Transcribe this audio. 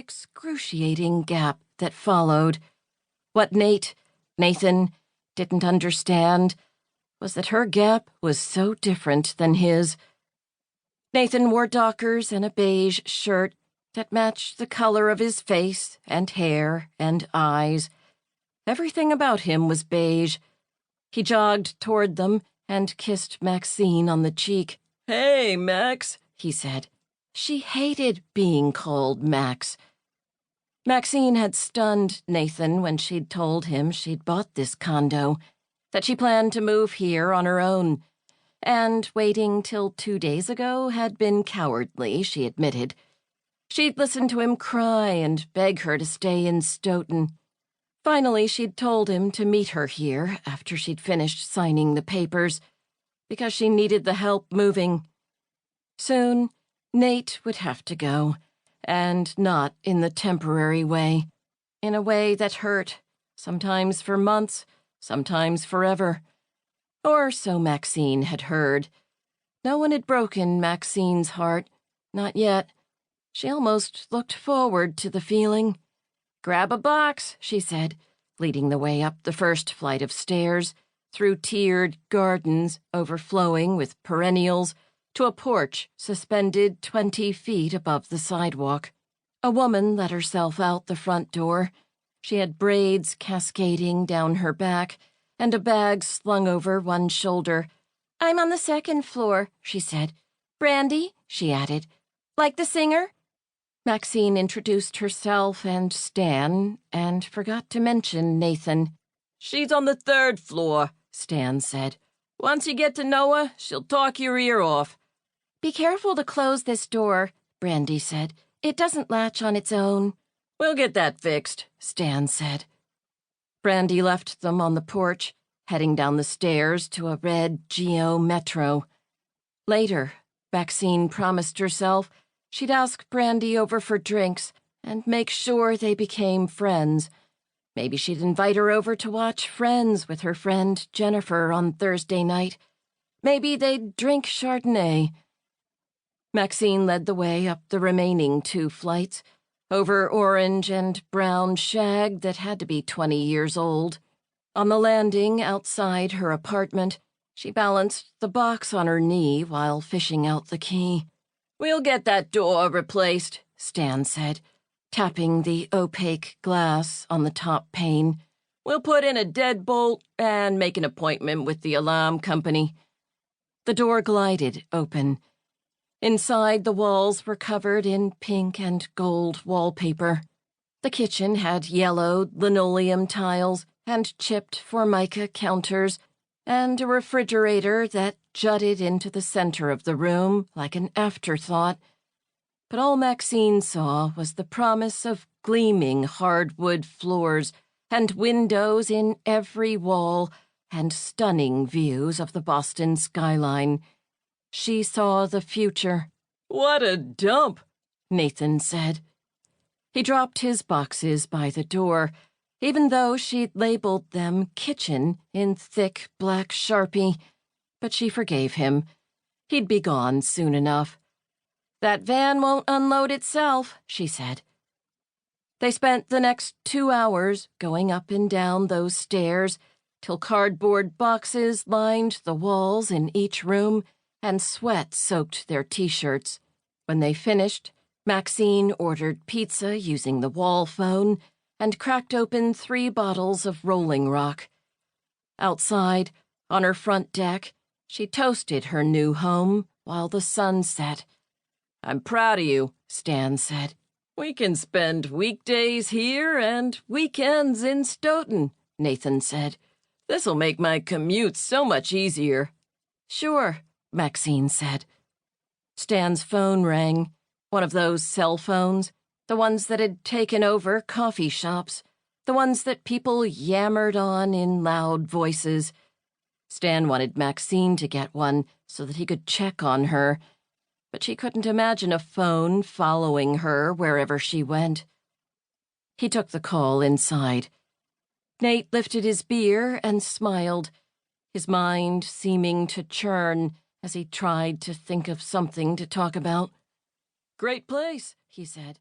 excruciating gap that followed. What Nathan, didn't understand was that her gap was so different than his. Nathan wore Dockers and a beige shirt that matched the color of his face and hair and eyes. Everything about him was beige. He jogged toward them and kissed Maxine on the cheek. "Hey, Max," he said. She hated being called Max. Maxine had stunned Nathan when she'd told him she'd bought this condo, that she planned to move here on her own, and waiting till 2 days ago had been cowardly, she admitted. She'd listened to him cry and beg her to stay in Stoughton. Finally, she'd told him to meet her here after she'd finished signing the papers, because she needed the help moving. Soon, Nate would have to go, and not in the temporary way, in a way that hurt, sometimes for months, sometimes forever. Or so Maxine had heard. No one had broken Maxine's heart, not yet. She almost looked forward to the feeling. "Grab a box," she said, leading the way up the first flight of stairs, through tiered gardens overflowing with perennials, to a porch suspended 20 feet above the sidewalk. A woman let herself out the front door. She had braids cascading down her back and a bag slung over one shoulder. "I'm on the second floor," she said. "Brandy," she added. "Like the singer?" Maxine introduced herself and Stan, and forgot to mention Nathan. "She's on the 3rd floor," Stan said. "Once you get to know her, she'll talk your ear off." "Be careful to close this door," Brandy said. "It doesn't latch on its own." "We'll get that fixed," Stan said. Brandy left them on the porch, heading down the stairs to a red Geo Metro. Later, Maxine promised herself she'd ask Brandy over for drinks and make sure they became friends. Maybe she'd invite her over to watch Friends with her friend Jennifer on Thursday night. Maybe they'd drink Chardonnay. Maxine led the way up the remaining 2 flights, over orange and brown shag that had to be 20 years old. On the landing outside her apartment, she balanced the box on her knee while fishing out the key. "We'll get that door replaced," Stan said, tapping the opaque glass on the top pane. "We'll put in a deadbolt and make an appointment with the alarm company." The door glided open. Inside, the walls were covered in pink and gold wallpaper. The kitchen had yellowed linoleum tiles and chipped formica counters, and a refrigerator that jutted into the center of the room like an afterthought. But all Maxine saw was the promise of gleaming hardwood floors and windows in every wall and stunning views of the Boston skyline. She saw the future. "What a dump," Nathan said. He dropped his boxes by the door, even though she'd labeled them kitchen in thick black Sharpie. But she forgave him. He'd be gone soon enough. "That van won't unload itself," she said. They spent the next 2 hours going up and down those stairs till cardboard boxes lined the walls in each room and sweat soaked their t-shirts. When they finished, Maxine ordered pizza using the wall phone and cracked open 3 bottles of Rolling Rock. Outside, on her front deck, she toasted her new home while the sun set. "I'm proud of you," Stan said. "We can spend weekdays here and weekends in Stoughton," Nathan said. "This'll make my commute so much easier." "Sure," Maxine said. Stan's phone rang, one of those cell phones, the ones that had taken over coffee shops, the ones that people yammered on in loud voices. Stan wanted Maxine to get one so that he could check on her, but she couldn't imagine a phone following her wherever she went. He took the call inside. Nate lifted his beer and smiled, his mind seeming to churn as he tried to think of something to talk about. "Great place," he said.